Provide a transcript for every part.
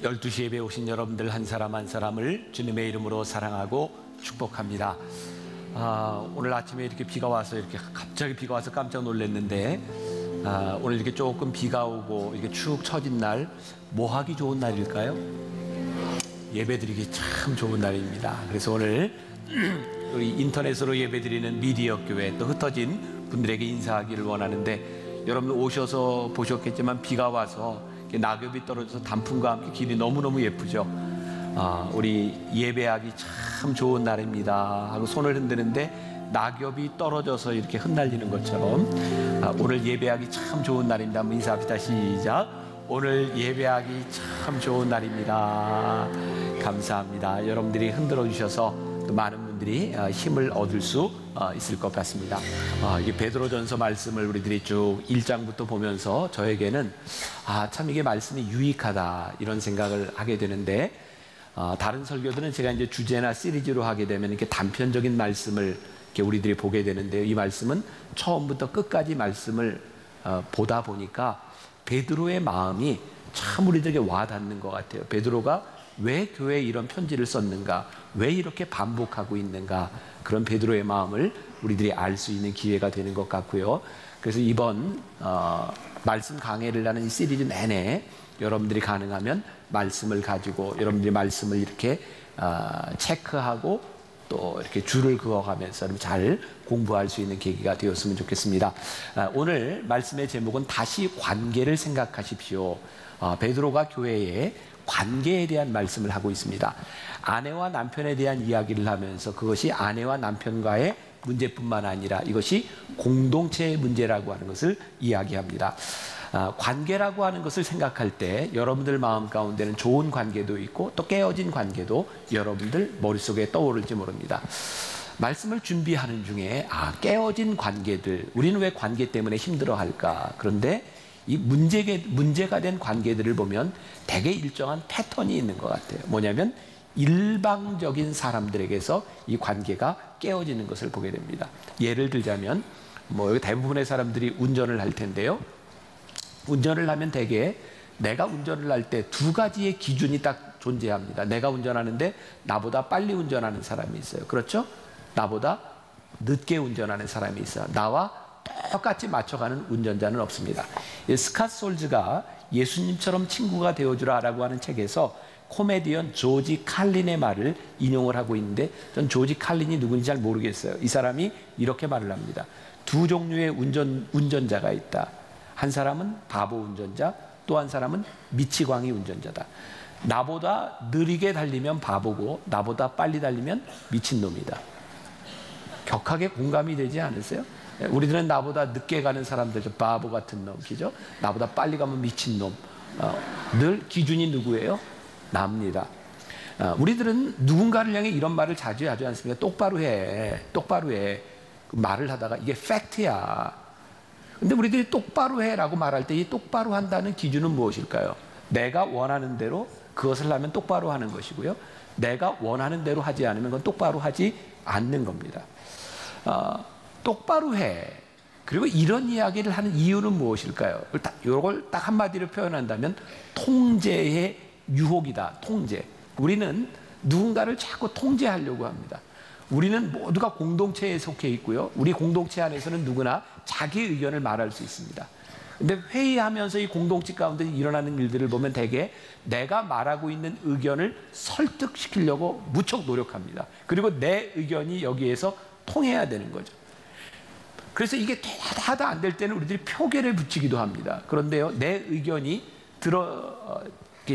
12시 예배에 오신 여러분들 한 사람 한 사람을 주님의 이름으로 사랑하고 축복합니다. 오늘 아침에 이렇게 비가 와서 이렇게 갑자기 비가 와서 깜짝 놀랐는데 오늘 이렇게 조금 비가 오고 이렇게 축 처진 날 뭐 하기 좋은 날일까요? 예배드리기 참 좋은 날입니다. 그래서 오늘 우리 인터넷으로 예배드리는 미디어 교회 또 흩어진 분들에게 인사하기를 원하는데, 여러분 오셔서 보셨겠지만 비가 와서 낙엽이 떨어져서 단풍과 함께 길이 너무너무 예쁘죠. 우리 예배하기 참 좋은 날입니다 하고 손을 흔드는데 낙엽이 떨어져서 이렇게 흩날리는 것처럼 오늘 예배하기 참 좋은 날입니다. 한번 인사합시다. 시작. 오늘 예배하기 참 좋은 날입니다. 감사합니다. 여러분들이 흔들어 주셔서 또 많은 분들이 힘을 얻을 수 있을 것 같습니다. 이게 베드로전서 말씀을 우리들이 쭉 1장부터 보면서 저에게는 참 이게 말씀이 유익하다 이런 생각을 하게 되는데, 다른 설교들은 제가 이제 주제나 시리즈로 하게 되면 이렇게 단편적인 말씀을 이렇게 우리들이 보게 되는데요. 이 말씀은 처음부터 끝까지 말씀을 보다 보니까 베드로의 마음이 참 우리들에게 와닿는 것 같아요. 베드로가 왜 교회에 이런 편지를 썼는가, 왜 이렇게 반복하고 있는가, 그런 베드로의 마음을 우리들이 알 수 있는 기회가 되는 것 같고요. 그래서 이번 말씀 강해를 하는 이 시리즈 내내 여러분들이 가능하면 말씀을 가지고 여러분들이 말씀을 이렇게 체크하고 또 이렇게 줄을 그어가면서 잘 공부할 수 있는 계기가 되었으면 좋겠습니다. 오늘 말씀의 제목은 다시 관계를 생각하십시오. 베드로가 교회에 관계에 대한 말씀을 하고 있습니다. 아내와 남편에 대한 이야기를 하면서 그것이 아내와 남편과의 문제뿐만 아니라 이것이 공동체의 문제라고 하는 것을 이야기합니다. 관계라고 하는 것을 생각할 때 여러분들 마음 가운데는 좋은 관계도 있고 또 깨어진 관계도 여러분들 머릿속에 떠오를지 모릅니다. 말씀을 준비하는 중에 깨어진 관계들, 우리는 왜 관계 때문에 힘들어할까? 그런데 이 문제가 된 관계들을 보면 대개 일정한 패턴이 있는 것 같아요. 뭐냐면 일방적인 사람들에게서 이 관계가 깨어지는 것을 보게 됩니다. 예를 들자면 여기 대부분의 사람들이 운전을 할 텐데요. 운전을 하면 대개 내가 운전을 할 때 두 가지의 기준이 딱 존재합니다. 내가 운전하는데 나보다 빨리 운전하는 사람이 있어요. 그렇죠? 나보다 늦게 운전하는 사람이 있어요. 나와 똑같이 맞춰가는 운전자는 없습니다. 스캇 솔즈가 예수님처럼 친구가 되어주라 라고 하는 책에서 코미디언 조지 칼린의 말을 인용을 하고 있는데, 전 조지 칼린이 누군지 잘 모르겠어요. 이 사람이 이렇게 말을 합니다. 두 종류의 운전자가 있다. 한 사람은 바보 운전자, 또 한 사람은 미치광이 운전자다. 나보다 느리게 달리면 바보고 나보다 빨리 달리면 미친놈이다. 격하게 공감이 되지 않으세요? 우리들은 나보다 늦게 가는 사람들, 바보 같은 놈, 그죠? 나보다 빨리 가면 미친놈. 늘 기준이 누구예요? 납니다. 우리들은 누군가를 향해 이런 말을 자주 하지 않습니까? 똑바로 해, 똑바로 해. 그 말을 하다가 이게 팩트야. 근데 우리들이 똑바로 해라고 말할 때 이 똑바로 한다는 기준은 무엇일까요? 내가 원하는 대로 그것을 하면 똑바로 하는 것이고요. 내가 원하는 대로 하지 않으면 그건 똑바로 하지 않는 겁니다. 똑바로 해. 그리고 이런 이야기를 하는 이유는 무엇일까요? 이걸 딱 한마디로 표현한다면 통제의 유혹이다. 통제. 우리는 누군가를 자꾸 통제하려고 합니다. 우리는 모두가 공동체에 속해 있고요. 우리 공동체 안에서는 누구나 자기 의견을 말할 수 있습니다. 근데 회의하면서 이 공동체 가운데 일어나는 일들을 보면 대개 내가 말하고 있는 의견을 설득시키려고 무척 노력합니다. 그리고 내 의견이 여기에서 통해야 되는 거죠. 그래서 이게 하다 안 될 때는 우리들이 표결을 붙이기도 합니다. 그런데요, 내 의견이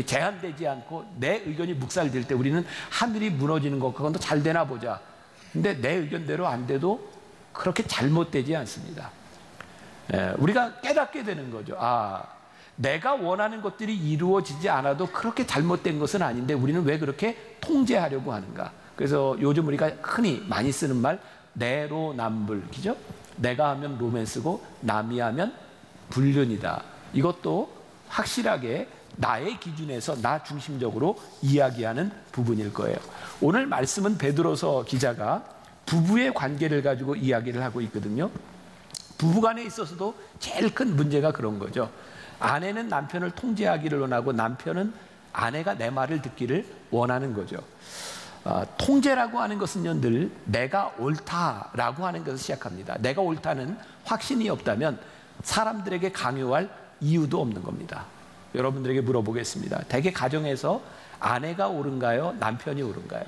제한되지 않고 내 의견이 묵살될 때 우리는 하늘이 무너지는 것과는 더 잘 되나 보자. 근데 내 의견대로 안 돼도 그렇게 잘못되지 않습니다. 우리가 깨닫게 되는 거죠. 내가 원하는 것들이 이루어지지 않아도 그렇게 잘못된 것은 아닌데 우리는 왜 그렇게 통제하려고 하는가. 그래서 요즘 우리가 흔히 많이 쓰는 말 내로남불, 그죠? 내가 하면 로맨스고 남이 하면 불륜이다. 이것도 확실하게 나의 기준에서 나 중심적으로 이야기하는 부분일 거예요. 오늘 말씀은 베드로서 기자가 부부의 관계를 가지고 이야기를 하고 있거든요. 부부간에 있어서도 제일 큰 문제가 그런 거죠. 아내는 남편을 통제하기를 원하고 남편은 아내가 내 말을 듣기를 원하는 거죠. 통제라고 하는 것은요, 늘 내가 옳다라고 하는 것을 시작합니다. 내가 옳다는 확신이 없다면 사람들에게 강요할 이유도 없는 겁니다. 여러분들에게 물어보겠습니다. 대개 가정에서 아내가 옳은가요? 남편이 옳은가요?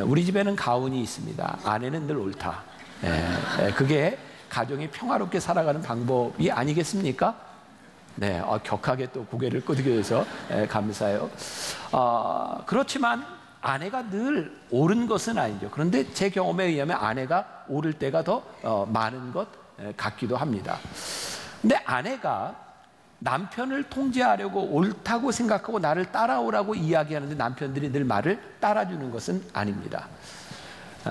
우리 집에는 가훈이 있습니다. 아내는 늘 옳다. 그게 가정이 평화롭게 살아가는 방법이 아니겠습니까? 네, 격하게 또 고개를 끄덕여서 감사해요. 그렇지만 아내가 늘 옳은 것은 아니죠. 그런데 제 경험에 의하면 아내가 옳을 때가 더 많은 것 같기도 합니다. 근데 아내가 남편을 통제하려고 옳다고 생각하고 나를 따라오라고 이야기하는데 남편들이 늘 말을 따라주는 것은 아닙니다.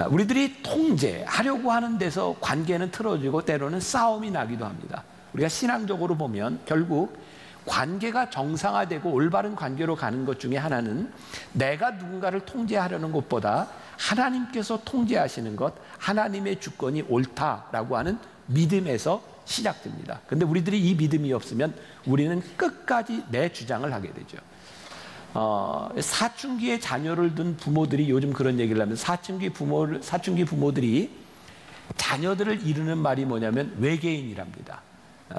우리들이 통제하려고 하는 데서 관계는 틀어지고 때로는 싸움이 나기도 합니다. 우리가 신앙적으로 보면 결국 관계가 정상화되고 올바른 관계로 가는 것 중에 하나는 내가 누군가를 통제하려는 것보다 하나님께서 통제하시는 것, 하나님의 주권이 옳다라고 하는 믿음에서 시작됩니다. 그런데 우리들이 이 믿음이 없으면 우리는 끝까지 내 주장을 하게 되죠. 사춘기에 자녀를 둔 부모들이 요즘 그런 얘기를 하면 사춘기 부모들이 자녀들을 이르는 말이 뭐냐면 외계인이랍니다.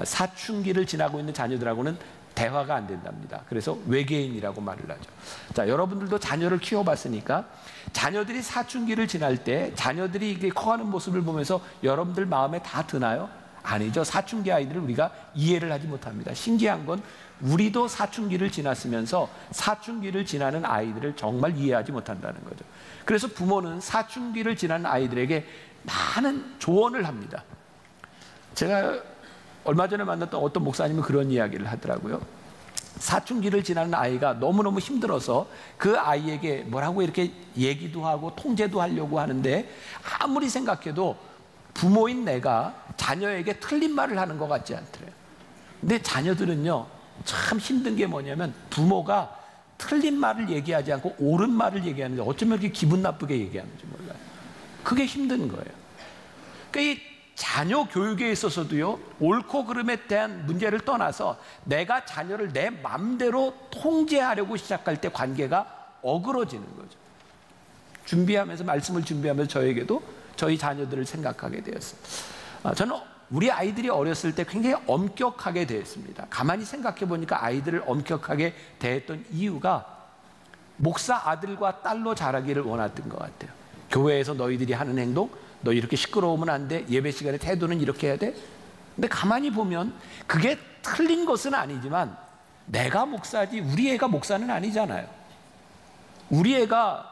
사춘기를 지나고 있는 자녀들하고는 대화가 안 된답니다. 그래서 외계인이라고 말을 하죠. 자, 여러분들도 자녀를 키워봤으니까 자녀들이 사춘기를 지날 때 자녀들이 이게 커가는 모습을 보면서 여러분들 마음에 다 드나요? 아니죠. 사춘기 아이들을 우리가 이해를 하지 못합니다. 신기한 건 우리도 사춘기를 지났으면서 사춘기를 지나는 아이들을 정말 이해하지 못한다는 거죠. 그래서 부모는 사춘기를 지난 아이들에게 많은 조언을 합니다. 제가 얼마 전에 만났던 어떤 목사님은 그런 이야기를 하더라고요. 사춘기를 지나는 아이가 너무너무 힘들어서 그 아이에게 뭐라고 이렇게 얘기도 하고 통제도 하려고 하는데 아무리 생각해도 부모인 내가 자녀에게 틀린 말을 하는 것 같지 않더래요. 근데 자녀들은요, 참 힘든 게 뭐냐면 부모가 틀린 말을 얘기하지 않고 옳은 말을 얘기하는데 어쩌면 이렇게 기분 나쁘게 얘기하는지 몰라요. 그게 힘든 거예요. 그러니까 이 자녀 교육에 있어서도요, 옳고 그름에 대한 문제를 떠나서 내가 자녀를 내 맘대로 통제하려고 시작할 때 관계가 어그러지는 거죠. 말씀을 준비하면서 저에게도 저희 자녀들을 생각하게 되었어요. 저는 우리 아이들이 어렸을 때 굉장히 엄격하게 대했습니다. 가만히 생각해 보니까 아이들을 엄격하게 대했던 이유가 목사 아들과 딸로 자라기를 원했던 것 같아요. 교회에서 너희들이 하는 행동, 너 이렇게 시끄러우면 안 돼. 예배 시간에 태도는 이렇게 해야 돼. 근데 가만히 보면 그게 틀린 것은 아니지만 내가 목사지 우리 애가 목사는 아니잖아요. 우리 애가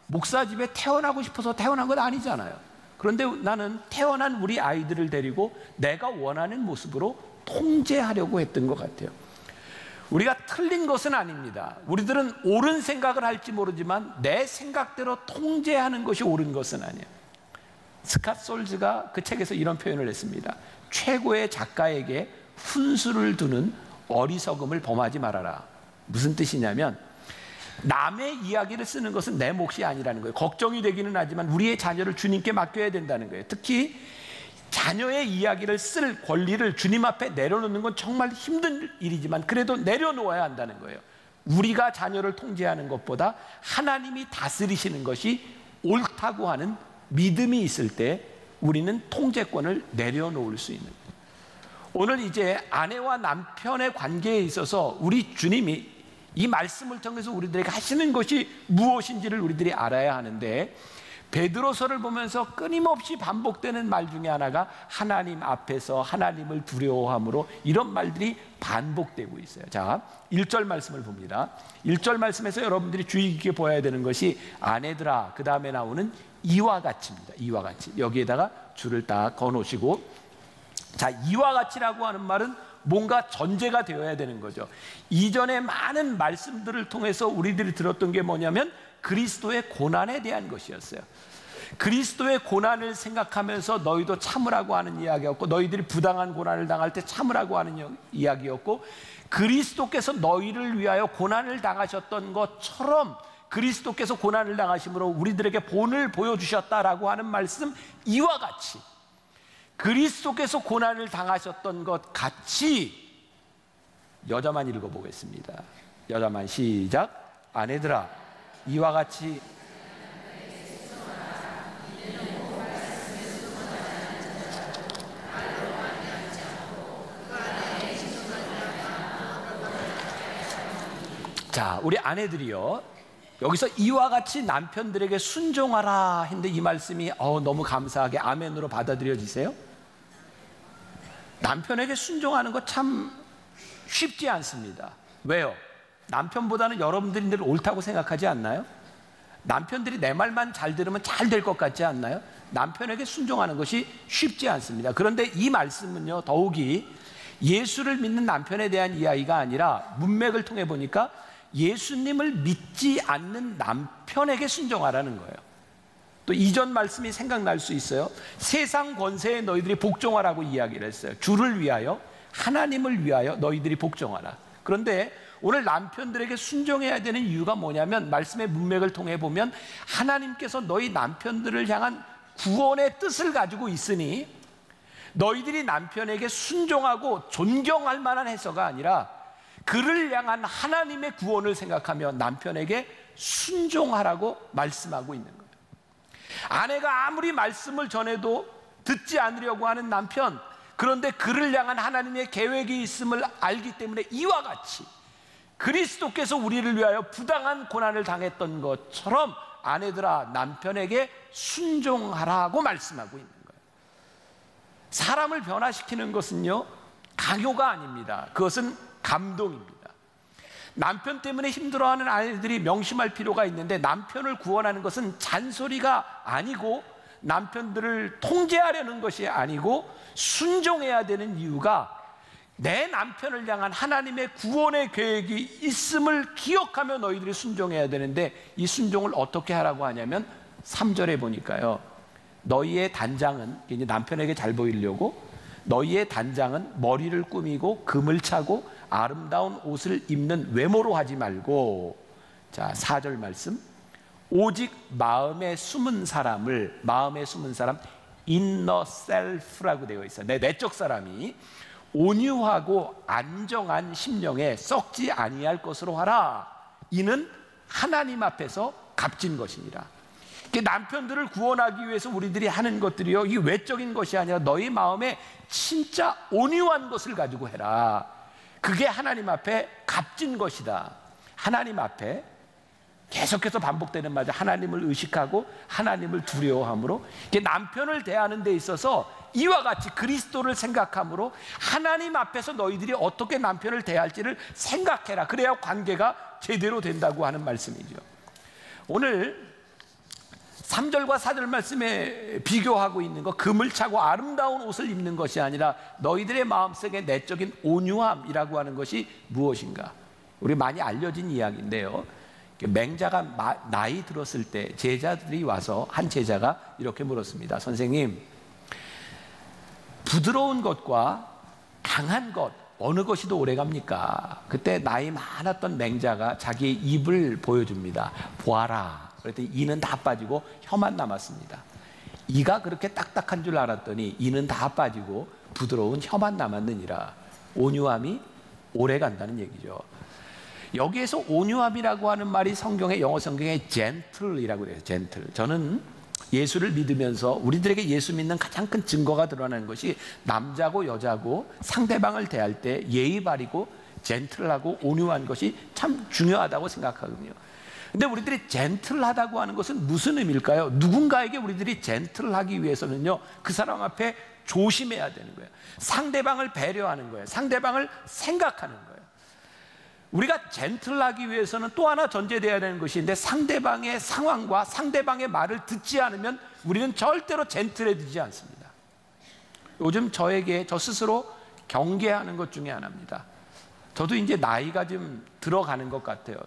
목사 집에 태어나고 싶어서 태어난 건 아니잖아요. 그런데 나는 태어난 우리 아이들을 데리고 내가 원하는 모습으로 통제하려고 했던 것 같아요. 우리가 틀린 것은 아닙니다. 우리들은 옳은 생각을 할지 모르지만 내 생각대로 통제하는 것이 옳은 것은 아니에요. 스캇 솔즈가 그 책에서 이런 표현을 했습니다. 최고의 작가에게 훈수를 두는 어리석음을 범하지 말아라. 무슨 뜻이냐면 남의 이야기를 쓰는 것은 내 몫이 아니라는 거예요. 걱정이 되기는 하지만 우리의 자녀를 주님께 맡겨야 된다는 거예요. 특히 자녀의 이야기를 쓸 권리를 주님 앞에 내려놓는 건 정말 힘든 일이지만 그래도 내려놓아야 한다는 거예요. 우리가 자녀를 통제하는 것보다 하나님이 다스리시는 것이 옳다고 하는 믿음이 있을 때 우리는 통제권을 내려놓을 수 있는 거예요. 오늘 이제 아내와 남편의 관계에 있어서 우리 주님이 이 말씀을 통해서 우리들에게 하시는 것이 무엇인지를 우리들이 알아야 하는데 베드로서를 보면서 끊임없이 반복되는 말 중에 하나가 하나님 앞에서 하나님을 두려워함으로 이런 말들이 반복되고 있어요. 자, 1절 말씀을 봅니다. 1절 말씀에서 여러분들이 주의 깊게 보아야 되는 것이 아내들아 그 다음에 나오는 이와 같이입니다. 이와 같이 여기에다가 줄을 딱 거놓으시고 자, 이와 같이라고 하는 말은 뭔가 전제가 되어야 되는 거죠. 이전에 많은 말씀들을 통해서 우리들이 들었던 게 뭐냐면 그리스도의 고난에 대한 것이었어요. 그리스도의 고난을 생각하면서 너희도 참으라고 하는 이야기였고 너희들이 부당한 고난을 당할 때 참으라고 하는 이야기였고 그리스도께서 너희를 위하여 고난을 당하셨던 것처럼 그리스도께서 고난을 당하심으로 우리들에게 본을 보여주셨다라고 하는 말씀 이와 같이 그리스도께서 고난을 당하셨던 것 같이 여자만 읽어보겠습니다. 여자만 시작. 아내들아 이와 같이 자, 우리 아내들이요, 여기서 이와 같이 남편들에게 순종하라 했는데 이 말씀이 너무 감사하게 아멘으로 받아들여지세요? 남편에게 순종하는 거 참 쉽지 않습니다. 왜요? 남편보다는 여러분들이 늘 옳다고 생각하지 않나요? 남편들이 내 말만 잘 들으면 잘 될 것 같지 않나요? 남편에게 순종하는 것이 쉽지 않습니다. 그런데 이 말씀은요, 더욱이 예수를 믿는 남편에 대한 이야기가 아니라 문맥을 통해 보니까 예수님을 믿지 않는 남편에게 순종하라는 거예요. 또 이전 말씀이 생각날 수 있어요. 세상 권세에 너희들이 복종하라고 이야기를 했어요. 주를 위하여, 하나님을 위하여 너희들이 복종하라. 그런데 오늘 남편들에게 순종해야 되는 이유가 뭐냐면, 말씀의 문맥을 통해 보면 하나님께서 너희 남편들을 향한 구원의 뜻을 가지고 있으니 너희들이 남편에게 순종하고 존경할 만한 해서가 아니라 그를 향한 하나님의 구원을 생각하며 남편에게 순종하라고 말씀하고 있는 거예요. 아내가 아무리 말씀을 전해도 듣지 않으려고 하는 남편, 그런데 그를 향한 하나님의 계획이 있음을 알기 때문에 이와 같이 그리스도께서 우리를 위하여 부당한 고난을 당했던 것처럼 아내들아 남편에게 순종하라고 말씀하고 있는 거예요. 사람을 변화시키는 것은요, 강요가 아닙니다. 그것은 감동입니다. 남편 때문에 힘들어하는 아내들이 명심할 필요가 있는데, 남편을 구원하는 것은 잔소리가 아니고 남편들을 통제하려는 것이 아니고 순종해야 되는 이유가 내 남편을 향한 하나님의 구원의 계획이 있음을 기억하며 너희들이 순종해야 되는데, 이 순종을 어떻게 하라고 하냐면 3절에 보니까요, 너희의 단장은, 이제 남편에게 잘 보이려고 너희의 단장은 머리를 꾸미고 금을 차고 아름다운 옷을 입는 외모로 하지 말고, 자 4절 말씀, 오직 마음에 숨은 사람, inner self라고 되어 있어요. 내 내적 사람이 온유하고 안정한 심령에 썩지 아니할 것으로 하라. 이는 하나님 앞에서 값진 것이니라. 남편들을 구원하기 위해서 우리들이 하는 것들이요, 이 외적인 것이 아니라 너희 마음에 진짜 온유한 것을 가지고 해라. 그게 하나님 앞에 값진 것이다. 하나님 앞에 계속해서 반복되는 말이죠. 하나님을 의식하고 하나님을 두려워함으로, 남편을 대하는 데 있어서 이와 같이 그리스도를 생각함으로 하나님 앞에서 너희들이 어떻게 남편을 대할지를 생각해라. 그래야 관계가 제대로 된다고 하는 말씀이죠. 오늘 3절과 4절 말씀에 비교하고 있는 거, 금을 차고 아름다운 옷을 입는 것이 아니라 너희들의 마음속에 내적인 온유함이라고 하는 것이 무엇인가? 우리 많이 알려진 이야기인데요, 맹자가 나이 들었을 때 제자들이 와서 한 제자가 이렇게 물었습니다. 선생님, 부드러운 것과 강한 것 어느 것이 더 오래갑니까? 그때 나이 많았던 맹자가 자기의 입을 보여줍니다. 보아라. 그랬더니 이는 다 빠지고 혀만 남았습니다. 이가 그렇게 딱딱한 줄 알았더니 이는 다 빠지고 부드러운 혀만 남았느니라. 온유함이 오래 간다는 얘기죠. 여기에서 온유함이라고 하는 말이 성경의, 영어 성경에 gentle이라고 돼요. gentle. 저는 예수를 믿으면서 우리들에게 예수 믿는 가장 큰 증거가 드러나는 것이 남자고 여자고 상대방을 대할 때 예의 바르고 젠틀하고 온유한 것이 참 중요하다고 생각하거든요. 근데 우리들이 젠틀하다고 하는 것은 무슨 의미일까요? 누군가에게 우리들이 젠틀하기 위해서는요, 그 사람 앞에 조심해야 되는 거예요. 상대방을 배려하는 거예요. 상대방을 생각하는 거예요. 우리가 젠틀하기 위해서는 또 하나 전제되어야 되는 것이 있는데, 상대방의 상황과 상대방의 말을 듣지 않으면 우리는 절대로 젠틀해지지 않습니다. 요즘 저에게 저 스스로 경계하는 것 중에 하나입니다. 저도 이제 나이가 좀 들어가는 것 같아요.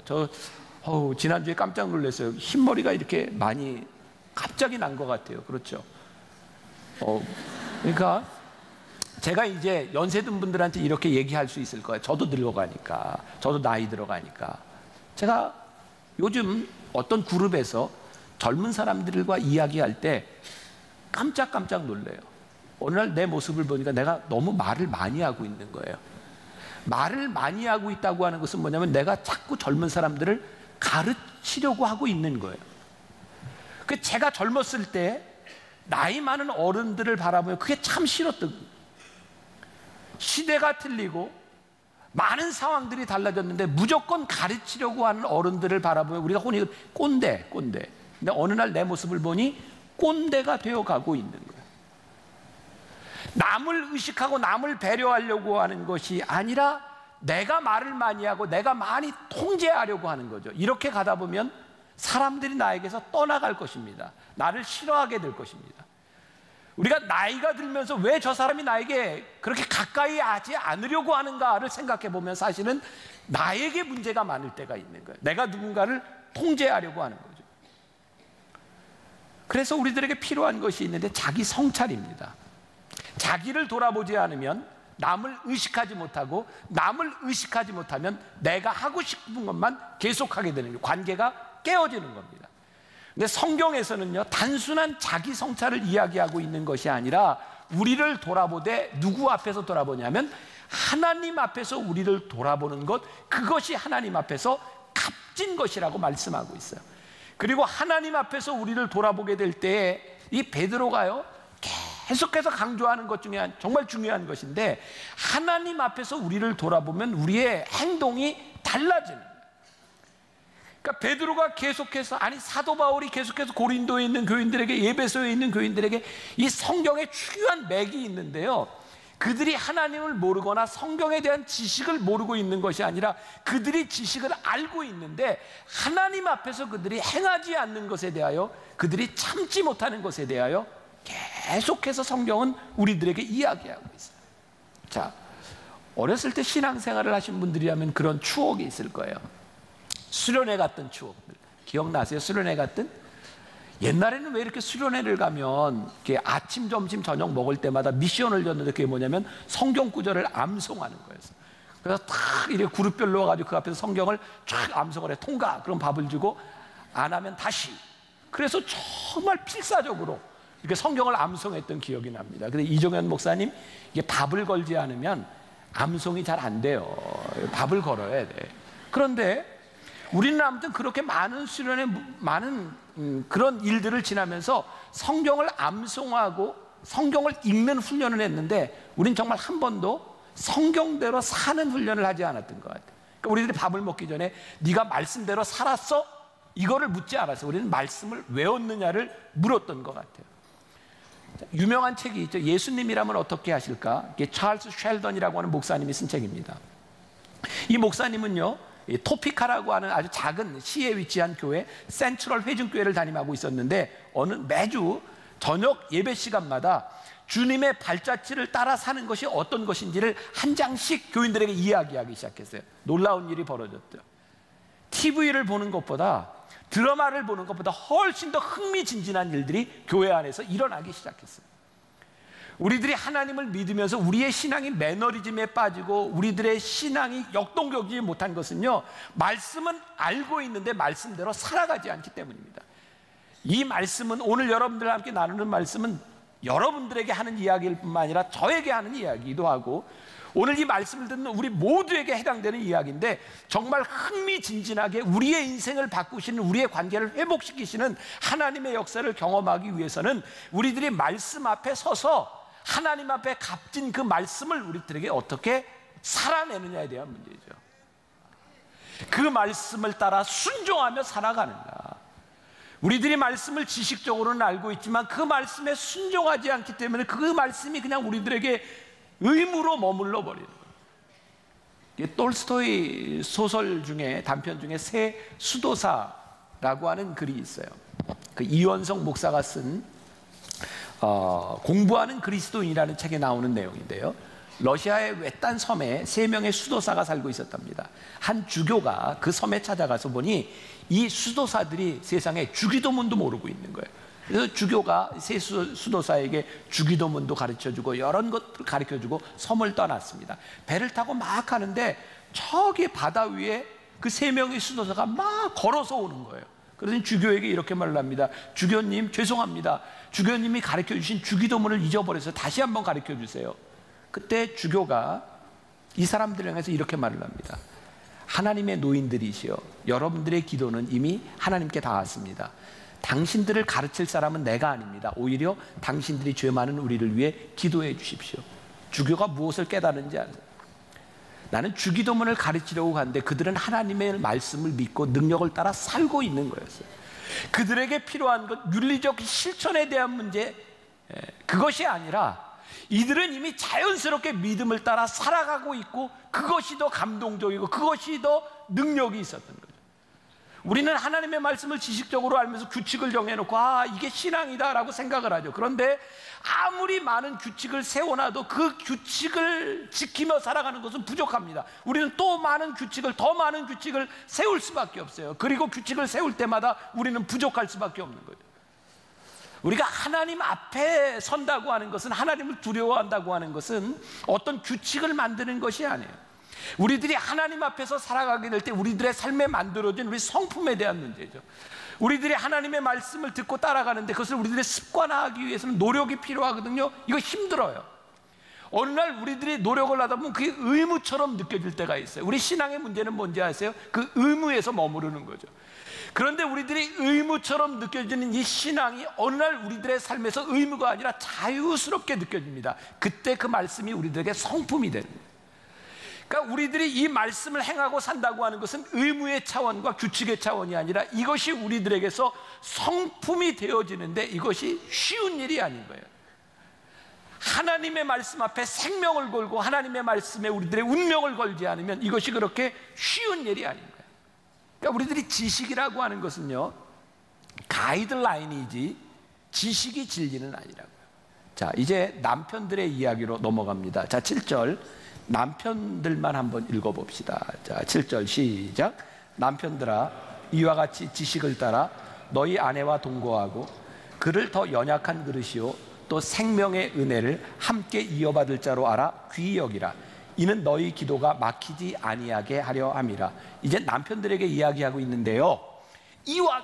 지난주에 깜짝 놀랐어요. 흰머리가 이렇게 많이 갑자기 난 것 같아요. 그렇죠? 그러니까 제가 이제 연세 든 분들한테 이렇게 얘기할 수 있을 거예요. 저도 늙어가니까, 저도 나이 들어가니까. 제가 요즘 어떤 그룹에서 젊은 사람들과 이야기할 때 깜짝깜짝 놀래요. 어느 날 내 모습을 보니까 내가 너무 말을 많이 하고 있는 거예요. 말을 많이 하고 있다고 하는 것은 뭐냐면 내가 자꾸 젊은 사람들을 가르치려고 하고 있는 거예요. 제가 젊었을 때 나이 많은 어른들을 바라보면 그게 참 싫었던 거예요. 시대가 틀리고 많은 상황들이 달라졌는데 무조건 가르치려고 하는 어른들을 바라보면 우리가 혼이 꼰대. 근데 어느 날 내 모습을 보니 꼰대가 되어가고 있는 거예요. 남을 의식하고 남을 배려하려고 하는 것이 아니라 내가 말을 많이 하고 내가 많이 통제하려고 하는 거죠. 이렇게 가다 보면 사람들이 나에게서 떠나갈 것입니다. 나를 싫어하게 될 것입니다. 우리가 나이가 들면서 왜 저 사람이 나에게 그렇게 가까이 하지 않으려고 하는가를 생각해 보면 사실은 나에게 문제가 많을 때가 있는 거예요. 내가 누군가를 통제하려고 하는 거죠. 그래서 우리들에게 필요한 것이 있는데 자기 성찰입니다. 자기를 돌아보지 않으면 남을 의식하지 못하고 남을 의식하지 못하면 내가 하고 싶은 것만 계속하게 되는 거예요. 관계가 깨어지는 겁니다. 근데 성경에서는요, 단순한 자기 성찰을 이야기하고 있는 것이 아니라 우리를 돌아보되 누구 앞에서 돌아보냐면 하나님 앞에서 우리를 돌아보는 것, 그것이 하나님 앞에서 값진 것이라고 말씀하고 있어요. 그리고 하나님 앞에서 우리를 돌아보게 될 때 이 베드로가요 계속해서 강조하는 것 중에 정말 중요한 것인데, 하나님 앞에서 우리를 돌아보면 우리의 행동이 달라지는 거예요. 그러니까 베드로가 계속해서, 아니 사도 바울이 계속해서 고린도에 있는 교인들에게, 에베소에 있는 교인들에게 이 성경의 중요한 맥이 있는데요, 그들이 하나님을 모르거나 성경에 대한 지식을 모르고 있는 것이 아니라 그들이 지식을 알고 있는데 하나님 앞에서 그들이 행하지 않는 것에 대하여, 그들이 참지 못하는 것에 대하여 계속해서 성경은 우리들에게 이야기하고 있어요. 자, 어렸을 때 신앙생활을 하신 분들이라면 그런 추억이 있을 거예요. 수련회 갔던 추억들 기억나세요? 수련회 갔던? 옛날에는 왜 이렇게 수련회를 가면 이렇게 아침, 점심, 저녁 먹을 때마다 미션을 줬는데 그게 뭐냐면 성경 구절을 암송하는 거였어요. 그래서 탁 이렇게 그룹별로 와가지고 그 앞에서 성경을 쫙 암송을 해. 통과! 그럼 밥을 주고, 안 하면 다시. 그래서 정말 필사적으로 이렇게 성경을 암송했던 기억이 납니다. 근데 이종현 목사님, 이게 밥을 걸지 않으면 암송이 잘 안 돼요. 밥을 걸어야 돼. 그런데 우리는 아무튼 그렇게 많은 수련회, 많은 그런 일들을 지나면서 성경을 암송하고 성경을 읽는 훈련을 했는데 우린 정말 한 번도 성경대로 사는 훈련을 하지 않았던 것 같아요. 그러니까 우리들이 밥을 먹기 전에 네가 말씀대로 살았어? 이거를 묻지 않았어요. 우리는 말씀을 외웠느냐를 물었던 것 같아요. 유명한 책이 있죠. 예수님이라면 어떻게 하실까? 이게 찰스 쉘던이라고 하는 목사님이 쓴 책입니다. 이 목사님은요, 토피카라고 하는 아주 작은 시에 위치한 교회, 센트럴 회중교회를 담임하고 있었는데 매주 저녁 예배 시간마다 주님의 발자취를 따라 사는 것이 어떤 것인지를 한 장씩 교인들에게 이야기하기 시작했어요. 놀라운 일이 벌어졌죠. TV를 보는 것보다, 드라마를 보는 것보다 훨씬 더 흥미진진한 일들이 교회 안에서 일어나기 시작했어요. 우리들이 하나님을 믿으면서 우리의 신앙이 매너리즘에 빠지고 우리들의 신앙이 역동적이지 못한 것은요, 말씀은 알고 있는데 말씀대로 살아가지 않기 때문입니다. 이 말씀은, 오늘 여러분들과 함께 나누는 말씀은 여러분들에게 하는 이야기일 뿐만 아니라 저에게 하는 이야기이기도 하고, 오늘 이 말씀을 듣는 우리 모두에게 해당되는 이야기인데, 정말 흥미진진하게 우리의 인생을 바꾸시는, 우리의 관계를 회복시키시는 하나님의 역사를 경험하기 위해서는 우리들이 말씀 앞에 서서 하나님 앞에 값진 그 말씀을 우리들에게 어떻게 살아내느냐에 대한 문제죠. 그 말씀을 따라 순종하며 살아가는가. 우리들이 말씀을 지식적으로는 알고 있지만 그 말씀에 순종하지 않기 때문에 그 말씀이 그냥 우리들에게 의무로 머물러 버리는 거예요. 톨스토이 소설 중에, 단편 중에 새 수도사라고 하는 글이 있어요. 그 이원성 목사가 쓴 공부하는 그리스도인이라는 책에 나오는 내용인데요, 러시아의 외딴 섬에 3명의 수도사가 살고 있었답니다. 한 주교가 그 섬에 찾아가서 보니 이 수도사들이 세상에 주기도문도 모르고 있는 거예요. 그래서 주교가 세 수도사에게 주기도문도 가르쳐주고 여러 것을 가르쳐주고 섬을 떠났습니다. 배를 타고 막 가는데 저기 바다 위에 그 3명의 수도사가 막 걸어서 오는 거예요. 그러더니 주교에게 이렇게 말을 합니다. 주교님, 죄송합니다. 주교님이 가르쳐주신 주기도문을 잊어버려서 다시 한번 가르쳐주세요. 그때 주교가 이 사람들을 향해서 이렇게 말을 합니다. 하나님의 노인들이시여, 여러분들의 기도는 이미 하나님께 닿았습니다. 당신들을 가르칠 사람은 내가 아닙니다. 오히려 당신들이 죄 많은 우리를 위해 기도해 주십시오. 주교가 무엇을 깨달은지 아세요? 나는 주기도문을 가르치려고 하는데 그들은 하나님의 말씀을 믿고 능력을 따라 살고 있는 거였어요. 그들에게 필요한 것, 윤리적 실천에 대한 문제, 그것이 아니라 이들은 이미 자연스럽게 믿음을 따라 살아가고 있고 그것이 더 감동적이고 그것이 더 능력이 있었던 거죠. 우리는 하나님의 말씀을 지식적으로 알면서 규칙을 정해놓고 이게 신앙이다라고 생각을 하죠. 그런데 아무리 많은 규칙을 세워놔도 그 규칙을 지키며 살아가는 것은 부족합니다. 우리는 또 더 많은 규칙을 세울 수밖에 없어요. 그리고 규칙을 세울 때마다 우리는 부족할 수밖에 없는 거죠. 우리가 하나님 앞에 선다고 하는 것은, 하나님을 두려워한다고 하는 것은 어떤 규칙을 만드는 것이 아니에요. 우리들이 하나님 앞에서 살아가게 될 때 우리들의 삶에 만들어진 우리 성품에 대한 문제죠. 우리들이 하나님의 말씀을 듣고 따라가는데 그것을 우리들이 습관화하기 위해서는 노력이 필요하거든요. 이거 힘들어요. 어느 날 우리들이 노력을 하다 보면 그게 의무처럼 느껴질 때가 있어요. 우리 신앙의 문제는 뭔지 아세요? 그 의무에서 머무르는 거죠. 그런데 우리들이 의무처럼 느껴지는 이 신앙이 어느 날 우리들의 삶에서 의무가 아니라 자유스럽게 느껴집니다. 그때 그 말씀이 우리들에게 성품이 되는 거예요. 그러니까 우리들이 이 말씀을 행하고 산다고 하는 것은 의무의 차원과 규칙의 차원이 아니라 이것이 우리들에게서 성품이 되어지는데 이것이 쉬운 일이 아닌 거예요. 하나님의 말씀 앞에 생명을 걸고 하나님의 말씀에 우리들의 운명을 걸지 않으면 이것이 그렇게 쉬운 일이 아닌 거예요. 그러니까 우리들이 지식이라고 하는 것은요, 가이드라인이지 지식이 진리는 아니라고요. 자, 이제 남편들의 이야기로 넘어갑니다. 자, 7절 남편들만 한번 읽어봅시다. 자, 7절 시작. 남편들아, 이와 같이 지식을 따라 너희 아내와 동거하고 그를 더 연약한 그릇이요 또 생명의 은혜를 함께 이어받을 자로 알아 귀히 여기라. 이는 너희 기도가 막히지 아니하게 하려 함이라. 이제 남편들에게 이야기하고 있는데요, 이와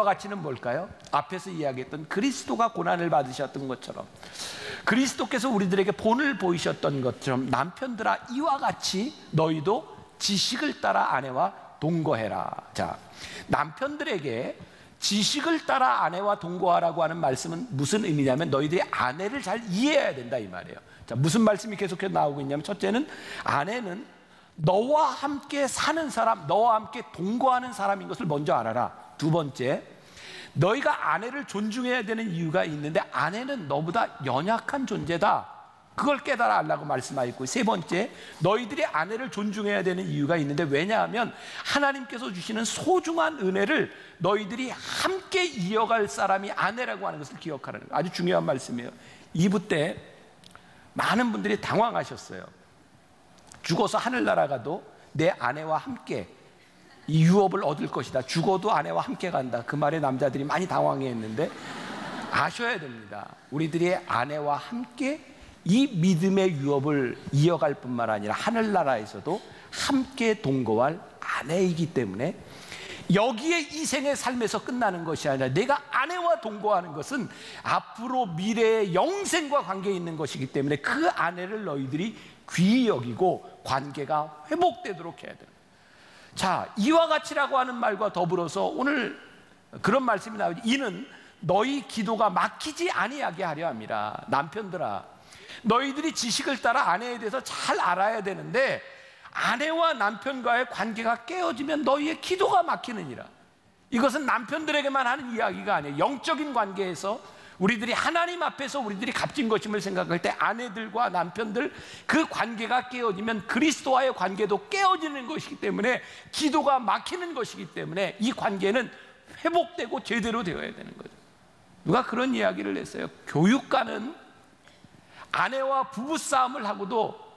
같이는 뭘까요? 앞에서 이야기했던 그리스도가 고난을 받으셨던 것처럼, 그리스도께서 우리들에게 본을 보이셨던 것처럼, 남편들아 이와 같이 너희도 지식을 따라 아내와 동거해라. 자, 남편들에게 지식을 따라 아내와 동거하라고 하는 말씀은 무슨 의미냐면 너희들이 아내를 잘 이해해야 된다 이 말이에요. 자, 무슨 말씀이 계속해서 나오고 있냐면, 첫째는 아내는 너와 함께 사는 사람, 너와 함께 동거하는 사람인 것을 먼저 알아라. 두 번째, 너희가 아내를 존중해야 되는 이유가 있는데 아내는 너보다 연약한 존재다. 그걸 깨달아 알라고 말씀하였고, 세 번째, 너희들이 아내를 존중해야 되는 이유가 있는데 왜냐하면 하나님께서 주시는 소중한 은혜를 너희들이 함께 이어갈 사람이 아내라고 하는 것을 기억하라는 거예요. 아주 중요한 말씀이에요. 2부 때 많은 분들이 당황하셨어요. 죽어서 하늘나라 가도 내 아내와 함께 이 유업을 얻을 것이다. 죽어도 아내와 함께 간다. 그 말에 남자들이 많이 당황했는데 아셔야 됩니다. 우리들이 아내와 함께 이 믿음의 유업을 이어갈 뿐만 아니라 하늘나라에서도 함께 동거할 아내이기 때문에 여기에 이 생의 삶에서 끝나는 것이 아니라 내가 아내와 동거하는 것은 앞으로 미래의 영생과 관계 있는 것이기 때문에 그 아내를 너희들이 귀히 여기고 관계가 회복되도록 해야 돼요. 자, 이와 같이라고 하는 말과 더불어서 오늘 그런 말씀이 나오죠. 이는 너희 기도가 막히지 아니하게 하려 함이라. 남편들아, 너희들이 지식을 따라 아내에 대해서 잘 알아야 되는데 아내와 남편과의 관계가 깨어지면 너희의 기도가 막히느니라. 이것은 남편들에게만 하는 이야기가 아니에요. 영적인 관계에서 우리들이 하나님 앞에서 우리들이 값진 것임을 생각할 때 아내들과 남편들 그 관계가 깨어지면 그리스도와의 관계도 깨어지는 것이기 때문에 기도가 막히는 것이기 때문에 이 관계는 회복되고 제대로 되어야 되는 거죠. 누가 그런 이야기를 했어요. 교육가는 아내와 부부싸움을 하고도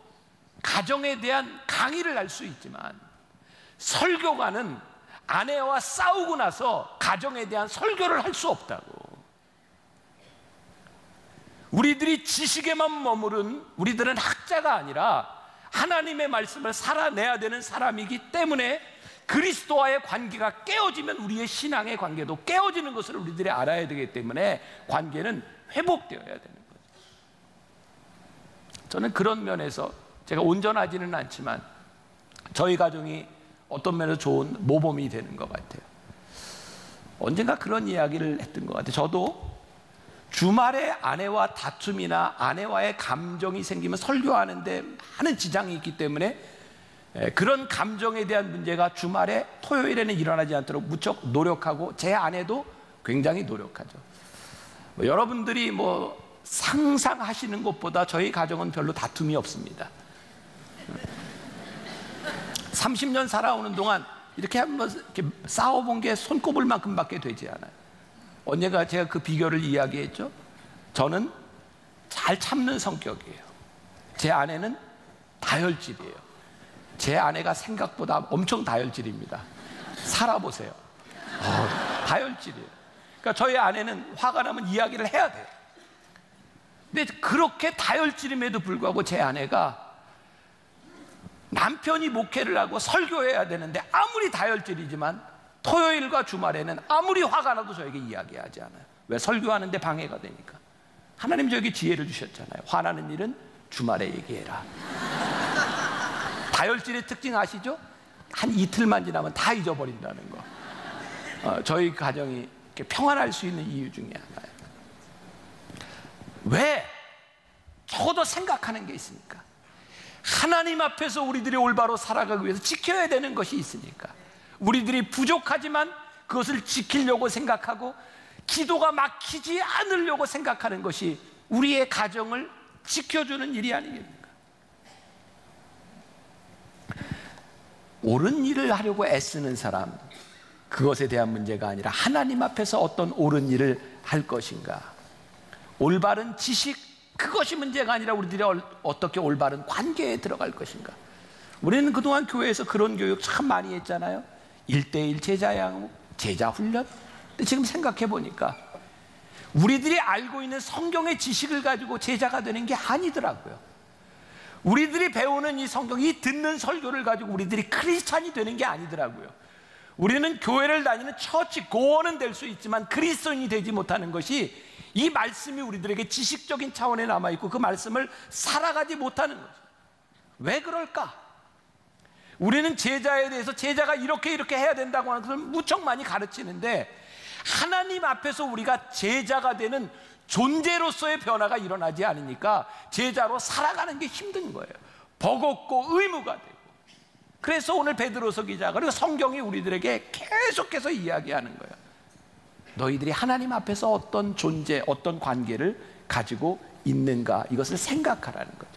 가정에 대한 강의를 할 수 있지만 설교가는 아내와 싸우고 나서 가정에 대한 설교를 할 수 없다고. 우리들이 지식에만 머무른 우리들은 학자가 아니라 하나님의 말씀을 살아내야 되는 사람이기 때문에 그리스도와의 관계가 깨어지면 우리의 신앙의 관계도 깨어지는 것을 우리들이 알아야 되기 때문에 관계는 회복되어야 되는 거죠. 저는 그런 면에서 제가 온전하지는 않지만 저희 가정이 어떤 면에서 좋은 모범이 되는 것 같아요. 언젠가 그런 이야기를 했던 것 같아요. 저도 주말에 아내와 다툼이나 아내와의 감정이 생기면 설교하는데 많은 지장이 있기 때문에 그런 감정에 대한 문제가 주말에 토요일에는 일어나지 않도록 무척 노력하고 제 아내도 굉장히 노력하죠. 여러분들이 상상하시는 것보다 저희 가정은 별로 다툼이 없습니다. 30년 살아오는 동안 이렇게 한번 이렇게 싸워본 게 손꼽을만큼밖에 되지 않아요. 언젠가 제가 그 비결을 이야기했죠. 저는 잘 참는 성격이에요. 제 아내는 다혈질이에요. 제 아내가 생각보다 엄청 다혈질입니다. 살아보세요. 다혈질이에요. 그러니까 저희 아내는 화가 나면 이야기를 해야 돼요. 근데 그렇게 다혈질임에도 불구하고 제 아내가 남편이 목회를 하고 설교해야 되는데 아무리 다혈질이지만 토요일과 주말에는 아무리 화가 나도 저에게 이야기하지 않아요. 왜? 설교하는데 방해가 되니까. 하나님 저에게 지혜를 주셨잖아요. 화나는 일은 주말에 얘기해라. 다혈질의 특징 아시죠? 한 이틀만 지나면 다 잊어버린다는 거. 저희 가정이 이렇게 평안할 수 있는 이유 중에 하나예요. 왜? 적어도 생각하는 게 있으니까. 하나님 앞에서 우리들이 올바로 살아가기 위해서 지켜야 되는 것이 있으니까. 우리들이 부족하지만 그것을 지키려고 생각하고 기도가 막히지 않으려고 생각하는 것이 우리의 가정을 지켜주는 일이 아니겠습니까? 옳은 일을 하려고 애쓰는 사람, 그것에 대한 문제가 아니라 하나님 앞에서 어떤 옳은 일을 할 것인가, 올바른 지식, 그것이 문제가 아니라 우리들이 어떻게 올바른 관계에 들어갈 것인가. 우리는 그동안 교회에서 그런 교육 참 많이 했잖아요. 1:1 제자 양육, 제자 훈련. 근데 지금 생각해 보니까 우리들이 알고 있는 성경의 지식을 가지고 제자가 되는 게 아니더라고요. 우리들이 배우는 이 성경, 이 듣는 설교를 가지고 우리들이 크리스찬이 되는 게 아니더라고요. 우리는 교회를 다니는 처치 고원은 될 수 있지만 그리스도인이 되지 못하는 것이, 이 말씀이 우리들에게 지식적인 차원에 남아있고 그 말씀을 살아가지 못하는 거죠. 왜 그럴까? 우리는 제자에 대해서 제자가 이렇게 해야 된다고 하는 것을 무척 많이 가르치는데, 하나님 앞에서 우리가 제자가 되는 존재로서의 변화가 일어나지 않으니까 제자로 살아가는 게 힘든 거예요. 버겁고 의무가 되고. 그래서 오늘 베드로서 기자가, 그리고 성경이 우리들에게 계속해서 이야기하는 거예요. 너희들이 하나님 앞에서 어떤 존재, 어떤 관계를 가지고 있는가, 이것을 생각하라는 거죠.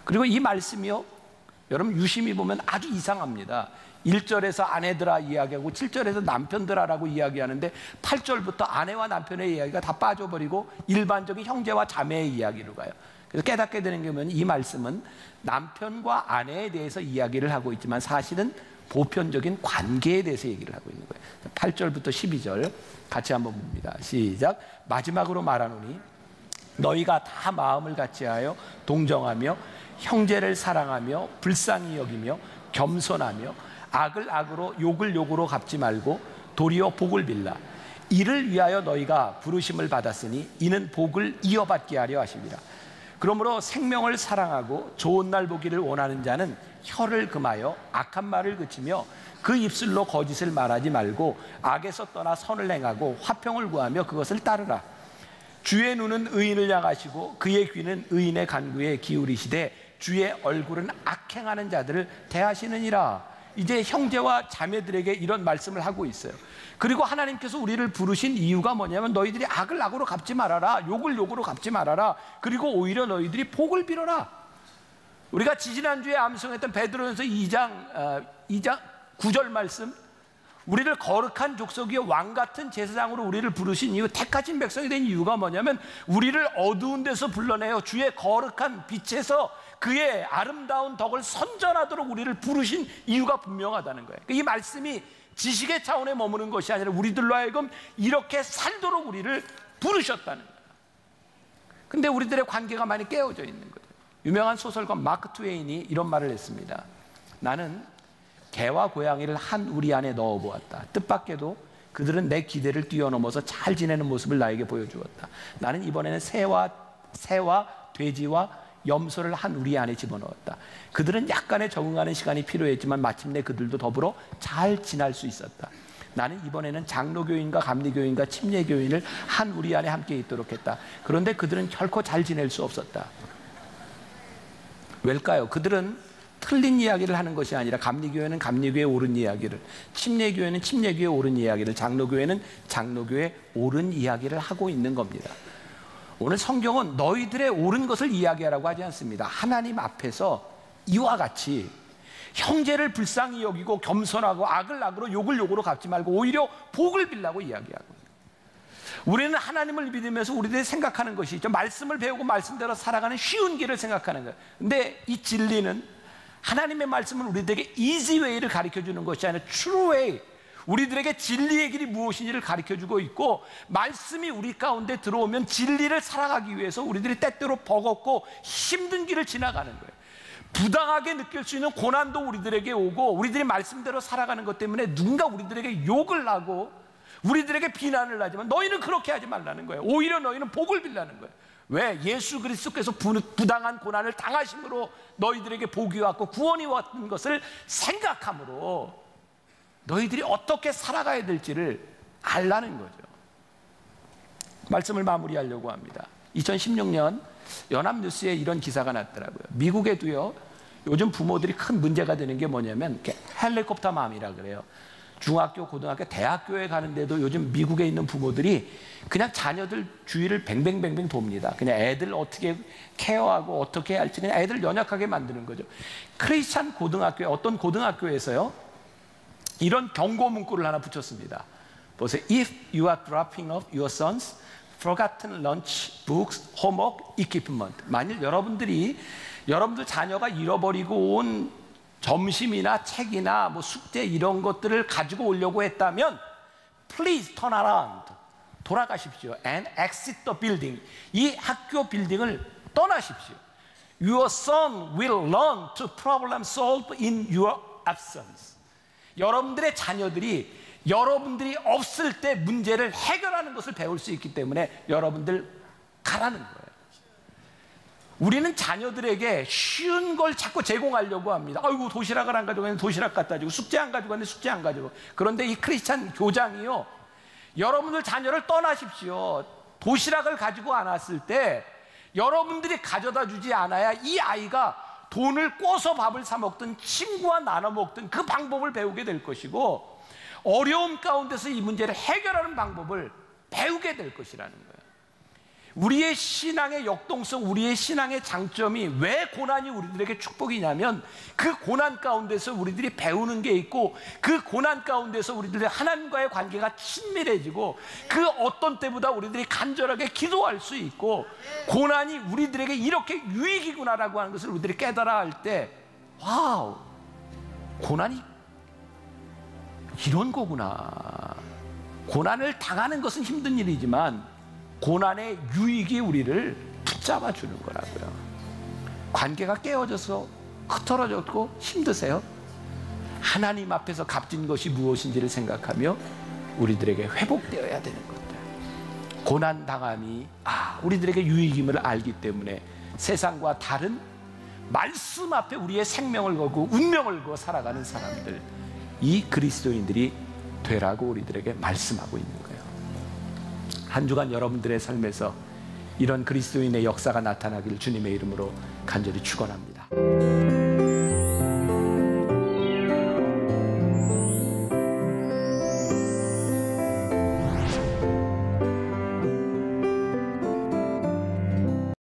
그리고 이 말씀이요, 여러분 유심히 보면 아주 이상합니다. 1절에서 아내들아 이야기하고 7절에서 남편들아라고 이야기하는데 8절부터 아내와 남편의 이야기가 다 빠져버리고 일반적인 형제와 자매의 이야기로 가요. 그래서 깨닫게 되는 게 뭐냐면, 이 말씀은 남편과 아내에 대해서 이야기를 하고 있지만 사실은 보편적인 관계에 대해서 얘기를 하고 있는 거예요. 8절부터 12절 같이 한번 봅니다. 시작. 마지막으로 말하노니 너희가 다 마음을 같이하여 동정하며 형제를 사랑하며 불쌍히 여기며 겸손하며 악을 악으로 욕을 욕으로 갚지 말고 도리어 복을 빌라. 이를 위하여 너희가 부르심을 받았으니 이는 복을 이어받게 하려 하심이라. 그러므로 생명을 사랑하고 좋은 날 보기를 원하는 자는 혀를 금하여 악한 말을 그치며 그 입술로 거짓을 말하지 말고 악에서 떠나 선을 행하고 화평을 구하며 그것을 따르라. 주의 눈은 의인을 향하시고 그의 귀는 의인의 간구에 기울이시되 주의 얼굴은 악행하는 자들을 대하시느니라. 이제 형제와 자매들에게 이런 말씀을 하고 있어요. 그리고 하나님께서 우리를 부르신 이유가 뭐냐면, 너희들이 악을 악으로 갚지 말아라, 욕을 욕으로 갚지 말아라, 그리고 오히려 너희들이 복을 빌어라. 우리가 지지난주에 암송했던 베드로전서 2장 9절 말씀, 우리를 거룩한 족속이요 왕 같은 제사장으로 우리를 부르신 이유, 택하신 백성이 된 이유가 뭐냐면, 우리를 어두운 데서 불러내어 주의 거룩한 빛에서 그의 아름다운 덕을 선전하도록 우리를 부르신 이유가 분명하다는 거예요. 이 말씀이 지식의 차원에 머무는 것이 아니라 우리들로 하여금 이렇게 살도록 우리를 부르셨다는 거예요. 근데 우리들의 관계가 많이 깨어져 있는 거예요. 유명한 소설가 마크 트웨인이 이런 말을 했습니다. 나는 개와 고양이를 한 우리 안에 넣어보았다. 뜻밖에도 그들은 내 기대를 뛰어넘어서 잘 지내는 모습을 나에게 보여주었다. 나는 이번에는 새와 돼지와 염소를 한 우리 안에 집어넣었다. 그들은 약간의 적응하는 시간이 필요했지만 마침내 그들도 더불어 잘 지날 수 있었다. 나는 이번에는 장로교인과 감리교인과 침례교인을 한 우리 안에 함께 있도록 했다. 그런데 그들은 결코 잘 지낼 수 없었다. 왜일까요? 그들은 틀린 이야기를 하는 것이 아니라 감리교회는 감리교회에 옳은 이야기를, 침례교회는 침례교회에 옳은 이야기를, 장로교회는 장로교회에 옳은 이야기를 하고 있는 겁니다. 오늘 성경은 너희들의 옳은 것을 이야기하라고 하지 않습니다. 하나님 앞에서 이와 같이 형제를 불쌍히 여기고 겸손하고 악을 악으로 욕을 욕으로 갚지 말고 오히려 복을 빌라고 이야기하고, 우리는 하나님을 믿으면서 우리들이 생각하는 것이 있죠. 말씀을 배우고 말씀대로 살아가는 쉬운 길을 생각하는 거예요. 근데 이 진리는, 하나님의 말씀은 우리들에게 easy way를 가르쳐주는 것이 아니라 true way, 우리들에게 진리의 길이 무엇인지를 가르쳐주고 있고, 말씀이 우리 가운데 들어오면 진리를 살아가기 위해서 우리들이 때때로 버겁고 힘든 길을 지나가는 거예요. 부당하게 느낄 수 있는 고난도 우리들에게 오고, 우리들이 말씀대로 살아가는 것 때문에 누군가 우리들에게 욕을 하고 우리들에게 비난을 하지만 너희는 그렇게 하지 말라는 거예요. 오히려 너희는 복을 빌라는 거예요. 왜? 예수 그리스도께서 부당한 고난을 당하심으로 너희들에게 복이 왔고 구원이 왔던 것을 생각함으로 너희들이 어떻게 살아가야 될지를 알라는 거죠. 말씀을 마무리하려고 합니다. 2016년 연합뉴스에 이런 기사가 났더라고요. 미국에도요, 요즘 부모들이 큰 문제가 되는 게 뭐냐면 헬리콥터 맘이라 그래요. 중학교, 고등학교, 대학교에 가는데도 요즘 미국에 있는 부모들이 그냥 자녀들 주위를 뱅뱅뱅뱅 돕니다. 그냥 애들 어떻게 케어하고 어떻게 할지 그냥 애들 연약하게 만드는 거죠. 크리스찬 고등학교에, 어떤 고등학교에서요, 이런 경고 문구를 하나 붙였습니다. 보세요. If you are dropping off your son's forgotten lunch, books, homework, equipment. 만일 여러분들 자녀가 잃어버리고 온 점심이나 책이나 뭐 숙제 이런 것들을 가지고 오려고 했다면 please turn around, 돌아가십시오. and exit the building, 이 학교 빌딩을 떠나십시오. Your son will learn to problem solve in your absence. 여러분들의 자녀들이 여러분들이 없을 때 문제를 해결하는 것을 배울 수 있기 때문에 여러분들 가라는 거예요. 우리는 자녀들에게 쉬운 걸 자꾸 제공하려고 합니다. 아이고, 도시락을 안 가지고 왔는데 도시락 갖다 주고, 숙제 안 가지고 왔는데 숙제 안 가지고. 그런데 이 크리스찬 교장이요, 여러분들 자녀를 떠나십시오. 도시락을 가지고 안 왔을 때 여러분들이 가져다 주지 않아야 이 아이가 돈을 꿔서 밥을 사 먹든 친구와 나눠 먹든 그 방법을 배우게 될 것이고, 어려움 가운데서 이 문제를 해결하는 방법을 배우게 될 것이라는 거예요. 우리의 신앙의 역동성, 우리의 신앙의 장점이 왜 고난이 우리들에게 축복이냐면, 그 고난 가운데서 우리들이 배우는 게 있고, 그 고난 가운데서 우리들의 하나님과의 관계가 친밀해지고, 그 어떤 때보다 우리들이 간절하게 기도할 수 있고, 고난이 우리들에게 이렇게 유익이구나라고 하는 것을 우리들이 깨달아 할 때, 와우, 고난이 이런 거구나. 고난을 당하는 것은 힘든 일이지만 고난의 유익이 우리를 붙잡아 주는 거라고요. 관계가 깨어져서 흐트러졌고 힘드세요? 하나님 앞에서 값진 것이 무엇인지를 생각하며 우리들에게 회복되어야 되는 것들. 고난 당함이 우리들에게 유익임을 알기 때문에 세상과 다른 말씀 앞에 우리의 생명을 걸고 운명을 걸고 살아가는 사람들, 이 그리스도인들이 되라고 우리들에게 말씀하고 있는 거예요. 한 주간 여러분들의 삶에서 이런 그리스도인의 역사가 나타나기를 주님의 이름으로 간절히 축원합니다.